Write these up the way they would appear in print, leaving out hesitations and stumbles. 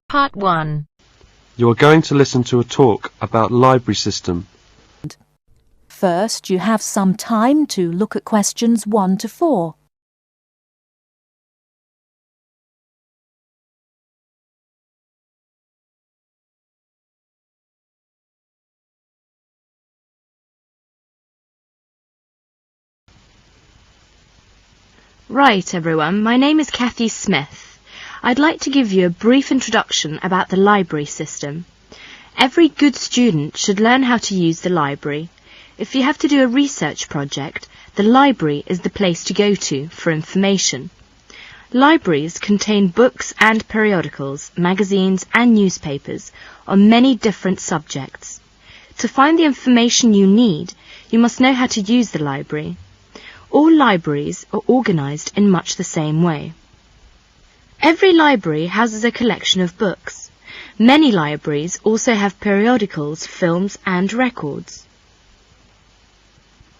Part 1. You are going to listen to a talk about library system. First, you have some time to look at questions 1 to 4. Right, everyone, my name is Kathy Smith. I'd like to give you a brief introduction about the library system. Every good student should learn how to use the library. If you have to do a research project, the library is the place to go to for information. Libraries contain books and periodicals, magazines and newspapers on many different subjects. To find the information you need, you must know how to use the library. All libraries are organised in much the same way. Every library houses a collection of books. Many libraries also have periodicals, films and records.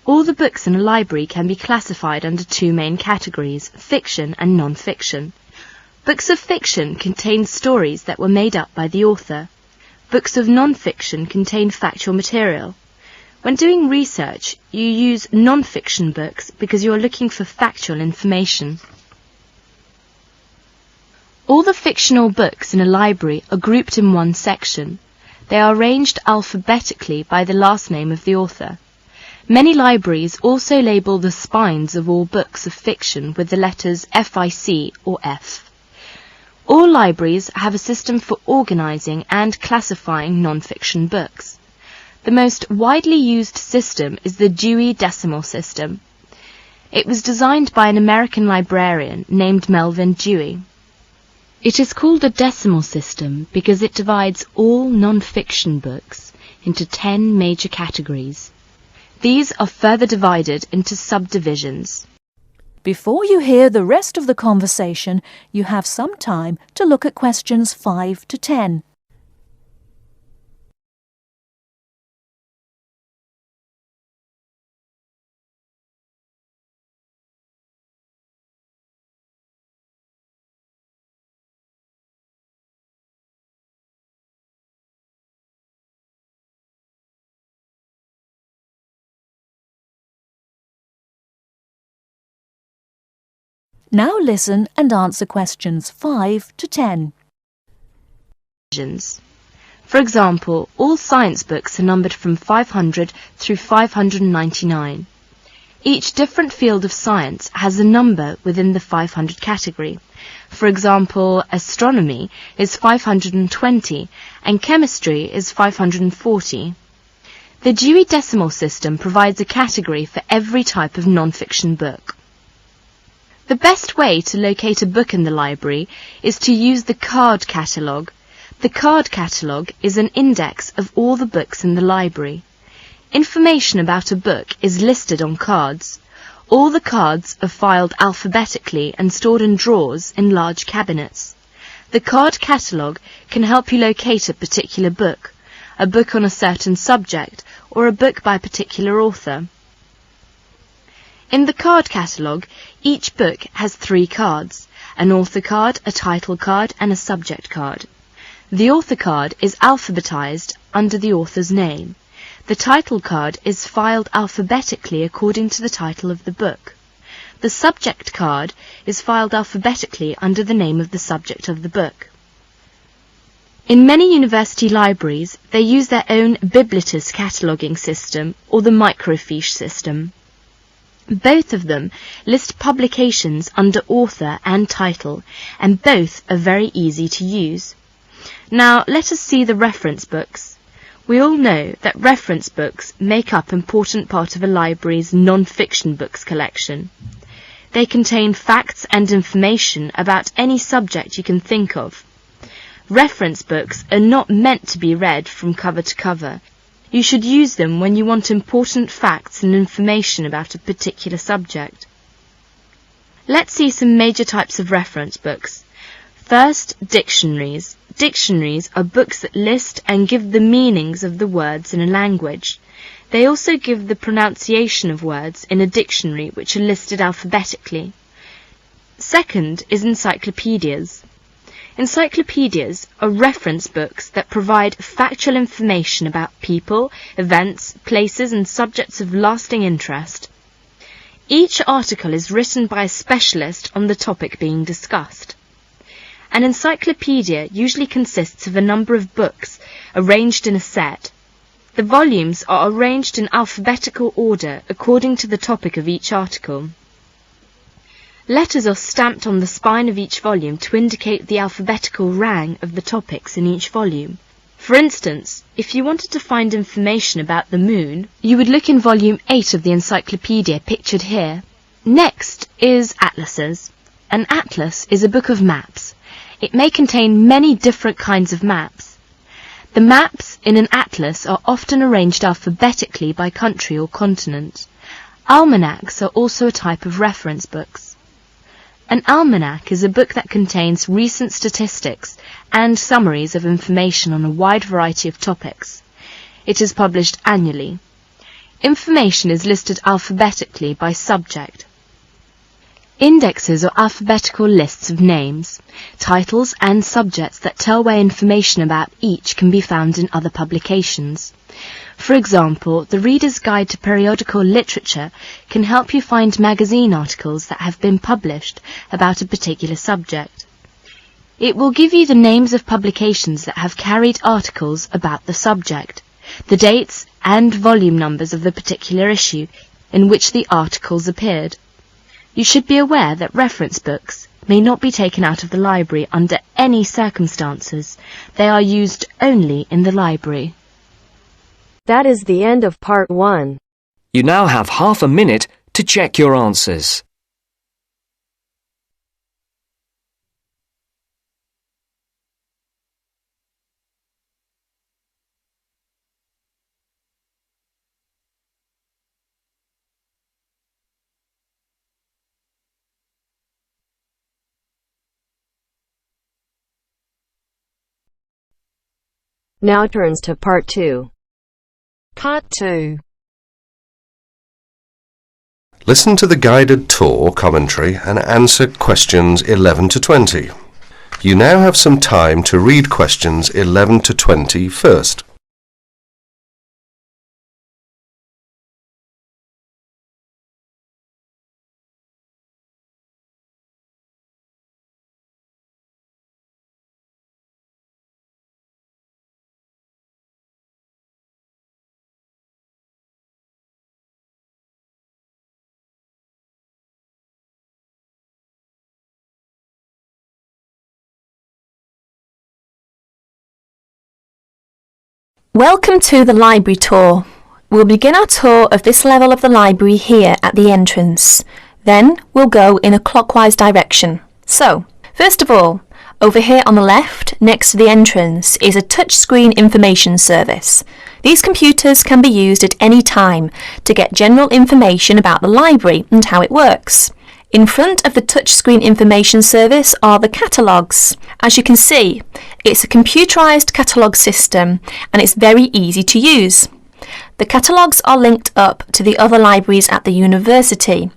All the books in a library can be classified under 2 main categories, fiction and non-fiction. Books of fiction contain stories that were made up by the author. Books of non-fiction contain factual material. When doing research, you use non-fiction books because you are looking for factual information. All the fictional books in a library are grouped in one section. They are arranged alphabetically by the last name of the author. Many libraries also label the spines of all books of fiction with the letters FIC or F. All libraries have a system for organising and classifying non-fiction books. The most widely used system is the Dewey Decimal System. It was designed by an American librarian named Melvin Dewey. It is called a decimal system because it divides all non-fiction books into 10 major categories. These are further divided into subdivisions. Before you hear the rest of the conversation, you have some time to look at questions 5 to 10. Now listen and answer questions 5 to 10. For example, all science books are numbered from 500 through 599. Each different field of science has a number within the 500 category. For example, astronomy is 520 and chemistry is 540. The Dewey Decimal System provides a category for every type of non-fiction book. The best way to locate a book in the library is to use the card catalogue. The card catalogue is an index of all the books in the library. Information about a book is listed on cards. All the cards are filed alphabetically and stored in drawers in large cabinets. The card catalogue can help you locate a particular book, a book on a certain subject, or a book by a particular author. In the card catalogue, each book has 3 cards, an author card, a title card and a subject card. The author card is alphabetized under the author's name. The title card is filed alphabetically according to the title of the book. The subject card is filed alphabetically under the name of the subject of the book. In many university libraries, they use their own Biblitus cataloguing system or the microfiche system. Both of them list publications under author and title, and both are very easy to use. Now let us see the reference books. We all know that reference books make up an important part of a library's non-fiction books collection. They contain facts and information about any subject you can think of. Reference books are not meant to be read from cover to cover. You should use them when you want important facts and information about a particular subject. Let's see some major types of reference books. First, dictionaries. Dictionaries are books that list and give the meanings of the words in a language. They also give the pronunciation of words in a dictionary which are listed alphabetically. Second is encyclopedias. Encyclopedias are reference books that provide factual information about people, events, places and subjects of lasting interest. Each article is written by a specialist on the topic being discussed. An encyclopedia usually consists of a number of books arranged in a set. The volumes are arranged in alphabetical order according to the topic of each article. Letters are stamped on the spine of each volume to indicate the alphabetical rang of the topics in each volume. For instance, if you wanted to find information about the moon, you would look in volume 8 of the encyclopedia pictured here. Next is atlases. An atlas is a book of maps. It may contain many different kinds of maps. The maps in an atlas are often arranged alphabetically by country or continent. Almanacs are also a type of reference books. An almanac is a book that contains recent statistics and summaries of information on a wide variety of topics. It is published annually. Information is listed alphabetically by subject. Indexes are alphabetical lists of names, titles and subjects that tell where information about each can be found in other publications. For example, the Reader's Guide to Periodical Literature can help you find magazine articles that have been published about a particular subject. It will give you the names of publications that have carried articles about the subject, the dates and volume numbers of the particular issue in which the articles appeared. You should be aware that reference books may not be taken out of the library under any circumstances. They are used only in the library. That is the end of part 1. You now have half a minute to check your answers. Now turns to part 2. Part 2. Listen to the guided tour commentary and answer questions 11 to 20. You now have some time to read questions 11 to 20 first. Welcome to the library tour. We'll begin our tour of this level of the library here at the entrance. Then we'll go in a clockwise direction. So, first of all, over here on the left, next to the entrance, is a touchscreen information service. These computers can be used at any time to get general information about the library and how it works. In front of the touchscreen information service are the catalogues. As you can see, it's a computerized catalogue system and it's very easy to use. The catalogues are linked up to the other libraries at the university,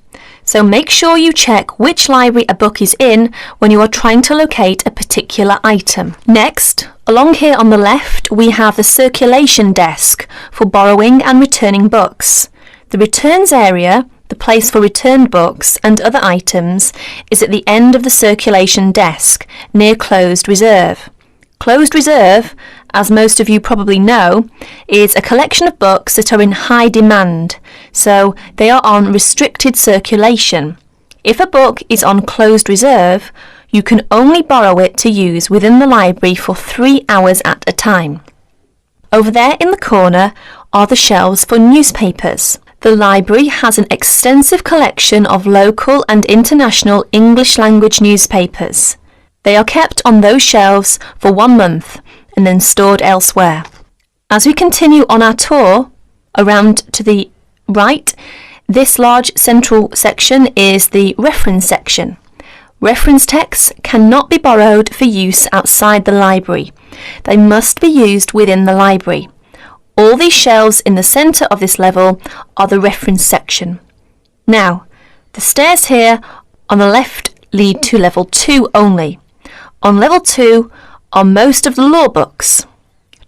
so make sure you check which library a book is in when you are trying to locate a particular item. Next, along here on the left, we have the circulation desk for borrowing and returning books. The returns area, the place for returned books and other items, is at the end of the circulation desk, near closed reserve. Closed reserve, as most of you probably know, is a collection of books that are in high demand, so they are on restricted circulation. If a book is on closed reserve, you can only borrow it to use within the library for 3 hours at a time. Over there in the corner are the shelves for newspapers. The library has an extensive collection of local and international English language newspapers. They are kept on those shelves for 1 month and then stored elsewhere. As we continue on our tour, around to the right, this large central section is the reference section. Reference texts cannot be borrowed for use outside the library. They must be used within the library. All these shelves in the centre of this level are the reference section. Now, the stairs here on the left lead to level 2 only. On level 2 are most of the law books.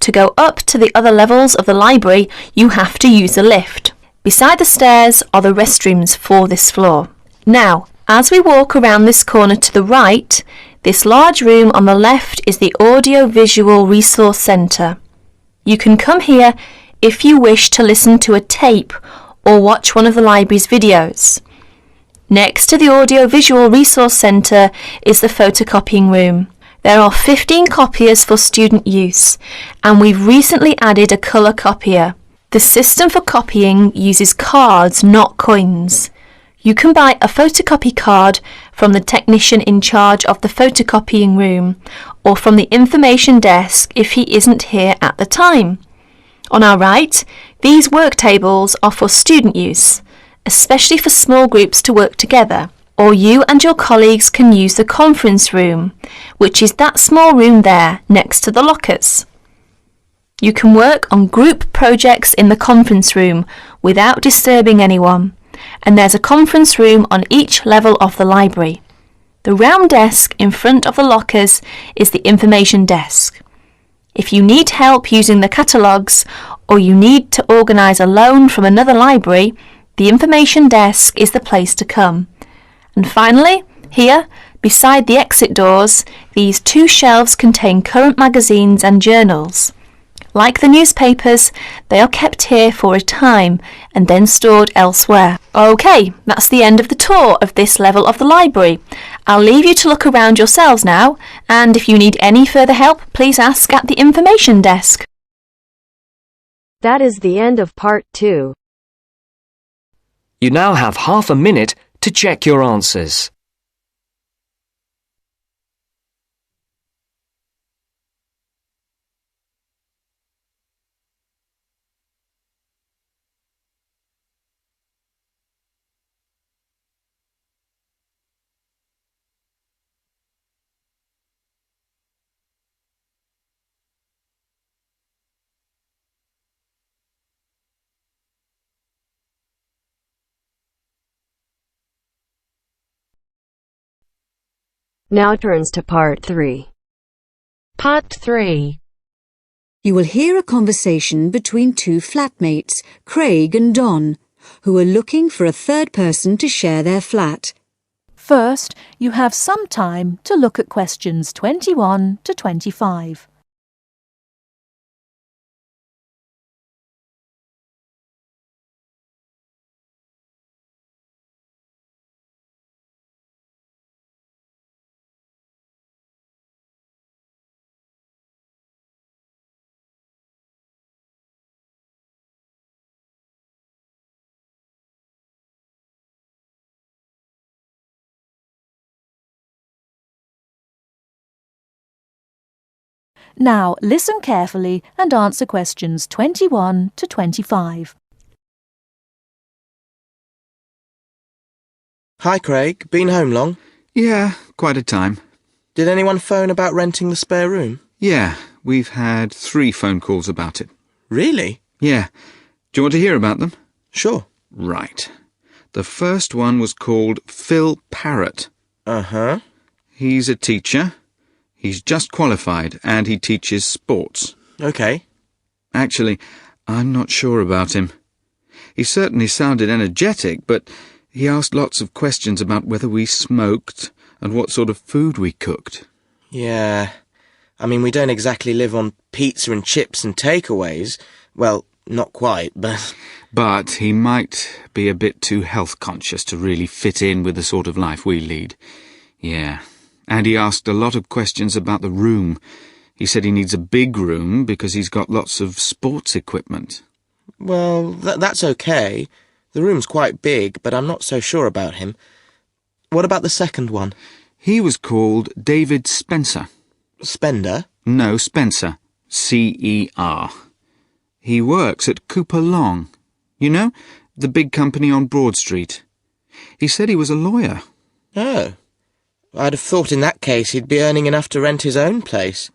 To go up to the other levels of the library, you have to use a lift. Beside the stairs are the restrooms for this floor. Now, as we walk around this corner to the right, this large room on the left is the Audio-Visual Resource Centre. You can come here if you wish to listen to a tape or watch one of the library's videos. Next to the Audio-Visual Resource Centre is the photocopying room. There are 15 copiers for student use, and we've recently added a colour copier. The system for copying uses cards, not coins. You can buy a photocopy card from the technician in charge of the photocopying room, or from the information desk if he isn't here at the time. On our right, these work tables are for student use, especially for small groups to work together. Or you and your colleagues can use the conference room, which is that small room there next to the lockers. You can work on group projects in the conference room without disturbing anyone, and there's a conference room on each level of the library. The round desk in front of the lockers is the information desk. If you need help using the catalogues, or you need to organise a loan from another library, the information desk is the place to come. And finally, here, beside the exit doors, these 2 shelves contain current magazines and journals. Like the newspapers, they are kept here for a time and then stored elsewhere. OK, that's the end of the tour of this level of the library. I'll leave you to look around yourselves now, and if you need any further help, please ask at the information desk. That is the end of part 2. You now have half a minute to check your answers. Now turns to part 3. Part 3. You will hear a conversation between 2 flatmates, Craig and Don, who are looking for a third person to share their flat. First, you have some time to look at questions 21 to 25. Now listen carefully and answer questions 21 to 25. Hi Craig, been home long? Yeah, quite a time. Did anyone phone about renting the spare room? Yeah, we've had 3 phone calls about it. Really? Yeah. Do you want to hear about them? Sure. Right. The first one was called Phil Parrott. Uh-huh. He's a teacher. He's just qualified and he teaches sports. OK. Actually, I'm not sure about him. He certainly sounded energetic, but he asked lots of questions about whether we smoked and what sort of food we cooked. Yeah. I mean, we don't exactly live on pizza and chips and takeaways. Well, not quite, but... But he might be a bit too health conscious to really fit in with the sort of life we lead. Yeah. And he asked a lot of questions about the room. He said he needs a big room because he's got lots of sports equipment. Well, that's OK. The room's quite big, but I'm not so sure about him. What about the second one? He was called David Spencer. Spender? No, Spencer. C-E-R. He works at Cooper Long. You know, the big company on Broad Street. He said he was a lawyer. Oh. I'd have thought in that case he'd be earning enough to rent his own place.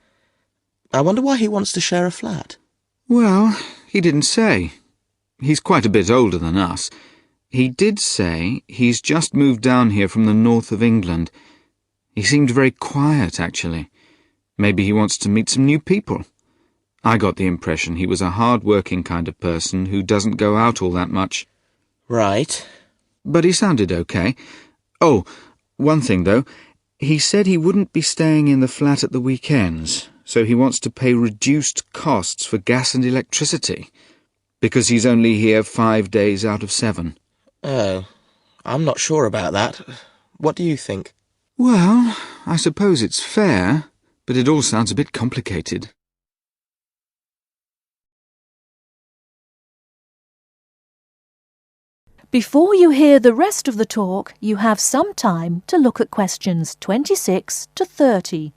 I wonder why he wants to share a flat. Well, he didn't say. He's quite a bit older than us. He did say he's just moved down here from the north of England. He seemed very quiet, actually. Maybe he wants to meet some new people. I got the impression he was a hard-working kind of person who doesn't go out all that much. Right. But he sounded okay. Oh, one thing, though. He said he wouldn't be staying in the flat at the weekends, so he wants to pay reduced costs for gas and electricity, because he's only here 5 days out of 7. Oh, I'm not sure about that. What do you think? Well, I suppose it's fair, but it all sounds a bit complicated. Before you hear the rest of the talk, you have some time to look at questions 26 to 30.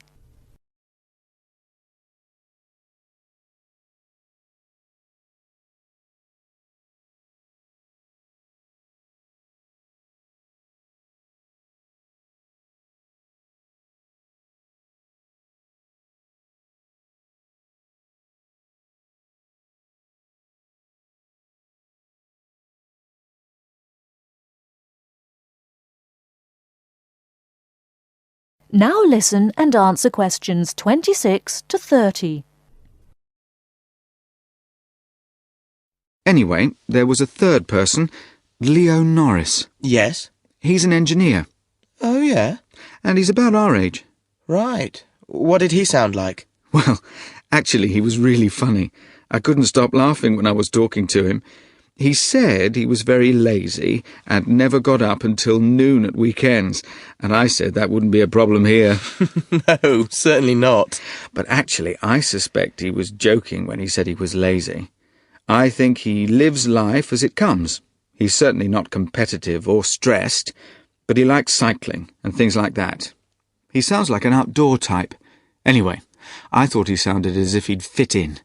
Now listen and answer questions 26 to 30. Anyway, there was a third person, Leo Norris. Yes? He's an engineer. Oh, yeah? And he's about our age. Right. What did he sound like? Well, actually, he was really funny. I couldn't stop laughing when I was talking to him. He said he was very lazy and never got up until noon at weekends, and I said that wouldn't be a problem here. No, certainly not. But actually, I suspect he was joking when he said he was lazy. I think he lives life as it comes. He's certainly not competitive or stressed, but he likes cycling and things like that. He sounds like an outdoor type. Anyway, I thought he sounded as if he'd fit in.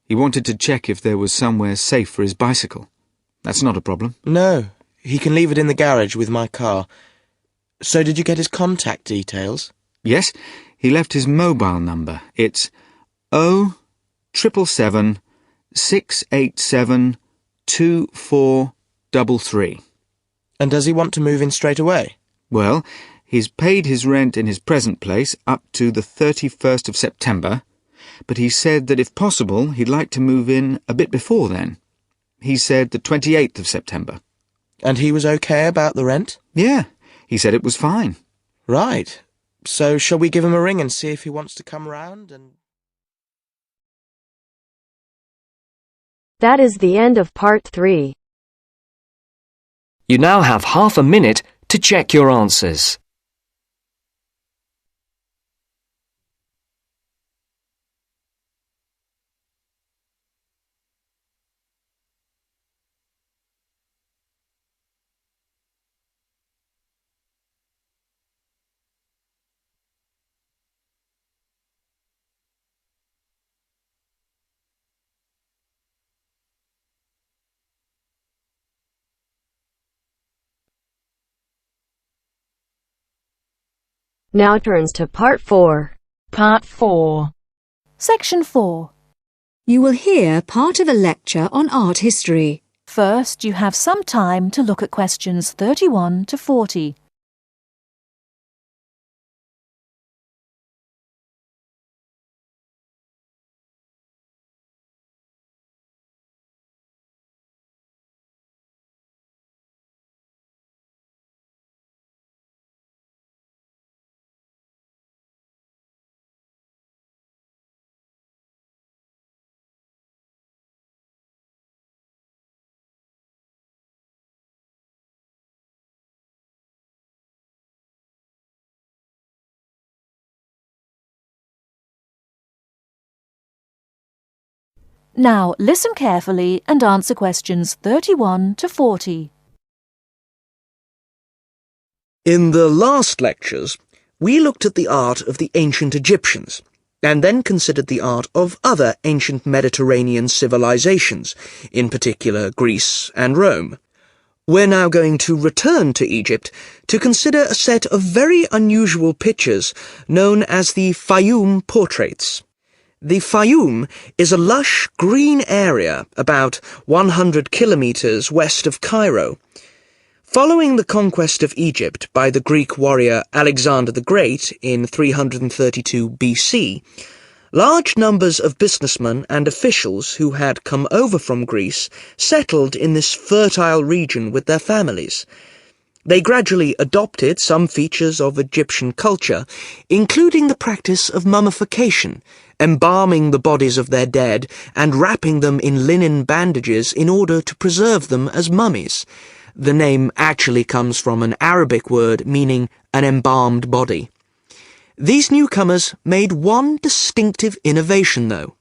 He wanted to check if there was somewhere safe for his bicycle. That's not a problem. No, he can leave it in the garage with my car. So did you get his contact details? Yes, he left his mobile number. It's 0777 687 2433. And does he want to move in straight away? Well, he's paid his rent in his present place up to the 31st of September, but he said that if possible he'd like to move in a bit before then. He said the 28th of September. And he was okay about the rent? Yeah, he said it was fine. Right. So shall we give him a ring and see if he wants to come round and... That is the end of part 3. You now have half a minute to check your answers. Now turns to part 4. Part 4. Section 4. You will hear part of a lecture on art history. First, you have some time to look at questions 31 to 40. Now listen carefully and answer questions 31 to 40. In the last lectures, we looked at the art of the ancient Egyptians, and then considered the art of other ancient Mediterranean civilizations, in particular Greece and Rome. We're now going to return to Egypt to consider a set of very unusual pictures known as the Fayoum portraits. The Fayoum is a lush green area about 100 kilometers west of Cairo. Following the conquest of Egypt by the Greek warrior Alexander the Great in 332 BC, large numbers of businessmen and officials who had come over from Greece settled in this fertile region with their families. They gradually adopted some features of Egyptian culture, including the practice of mummification, embalming the bodies of their dead and wrapping them in linen bandages in order to preserve them as mummies. The name actually comes from an Arabic word meaning an embalmed body. These newcomers made one distinctive innovation, though.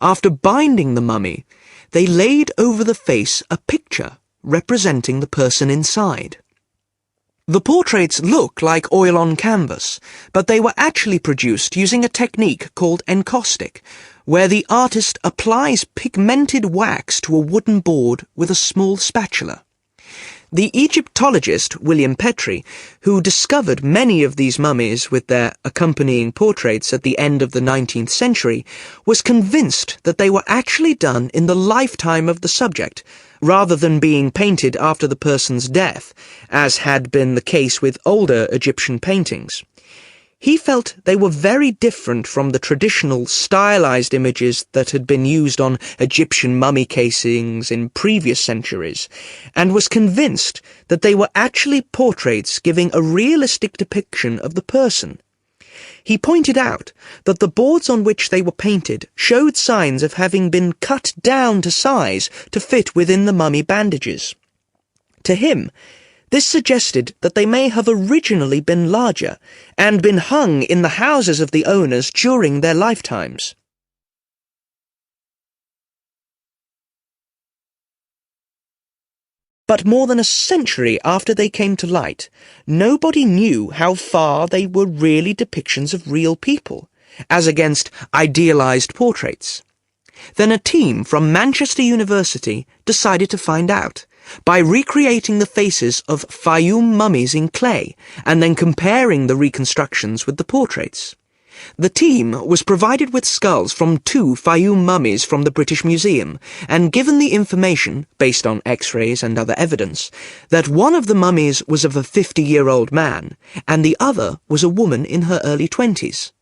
After binding the mummy, they laid over the face a picture representing the person inside. The portraits look like oil on canvas, but they were actually produced using a technique called encaustic, where the artist applies pigmented wax to a wooden board with a small spatula. The Egyptologist William Petrie, who discovered many of these mummies with their accompanying portraits at the end of the 19th century, was convinced that they were actually done in the lifetime of the subject, rather than being painted after the person's death, as had been the case with older Egyptian paintings. He felt they were very different from the traditional stylized images that had been used on Egyptian mummy casings in previous centuries, and was convinced that they were actually portraits giving a realistic depiction of the person. He pointed out that the boards on which they were painted showed signs of having been cut down to size to fit within the mummy bandages. To him, this suggested that they may have originally been larger and been hung in the houses of the owners during their lifetimes. But more than a century after they came to light, nobody knew how far they were really depictions of real people, as against idealized portraits. Then a team from Manchester University decided to find out, by recreating the faces of Fayum mummies in clay, and then comparing the reconstructions with the portraits. The team was provided with skulls from 2 Fayum mummies from the British Museum, and given the information, based on X-rays and other evidence, that one of the mummies was of a 50-year-old man, and the other was a woman in her early 20s.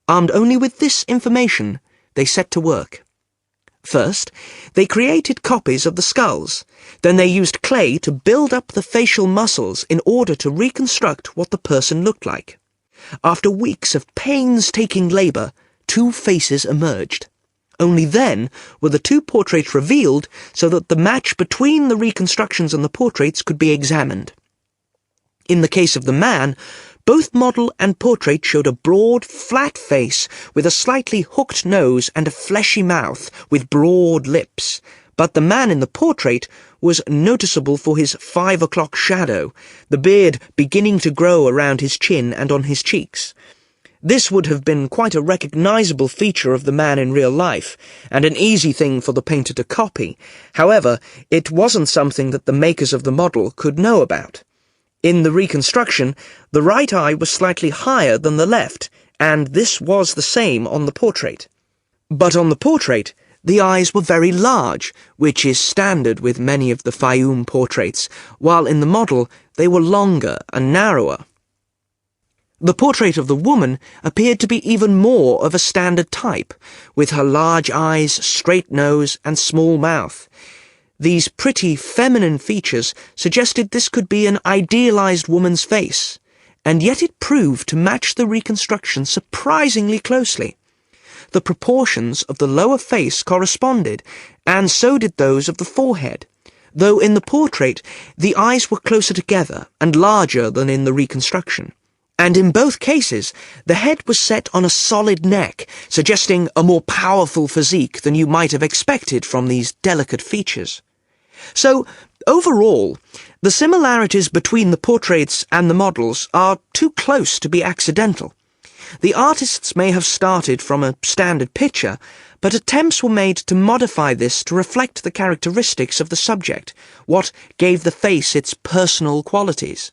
Armed only with this information, they set to work. First, they created copies of the skulls. Then they used clay to build up the facial muscles in order to reconstruct what the person looked like. After weeks of painstaking labour, 2 faces emerged. Only then were the 2 portraits revealed so that the match between the reconstructions and the portraits could be examined. In the case of the man, both model and portrait showed a broad, flat face with a slightly hooked nose and a fleshy mouth with broad lips, but the man in the portrait was noticeable for his 5 o'clock shadow, the beard beginning to grow around his chin and on his cheeks. This would have been quite a recognizable feature of the man in real life, and an easy thing for the painter to copy. However, it wasn't something that the makers of the model could know about. In the reconstruction, the right eye was slightly higher than the left, and this was the same on the portrait. But on the portrait, the eyes were very large, which is standard with many of the Fayum portraits, while in the model they were longer and narrower. The portrait of the woman appeared to be even more of a standard type, with her large eyes, straight nose, and small mouth. These pretty feminine features suggested this could be an idealized woman's face, and yet it proved to match the reconstruction surprisingly closely. The proportions of the lower face corresponded, and so did those of the forehead, though in the portrait the eyes were closer together and larger than in the reconstruction. And in both cases, the head was set on a solid neck, suggesting a more powerful physique than you might have expected from these delicate features. So, overall, the similarities between the portraits and the models are too close to be accidental. The artists may have started from a standard picture, but attempts were made to modify this to reflect the characteristics of the subject, what gave the face its personal qualities.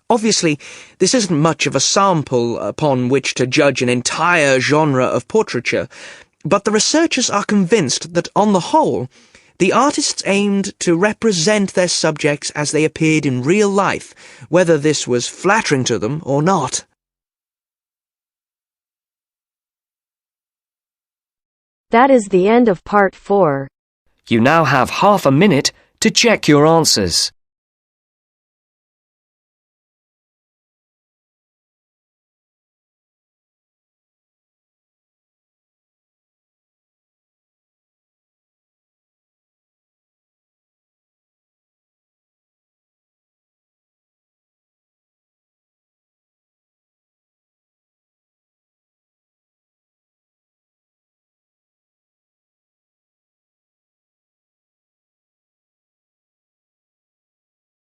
Obviously, this isn't much of a sample upon which to judge an entire genre of portraiture, but the researchers are convinced that, on the whole, The artists aimed to represent their subjects as they appeared in real life, whether this was flattering to them or not. That is the end of part 4. You now have half a minute to check your answers.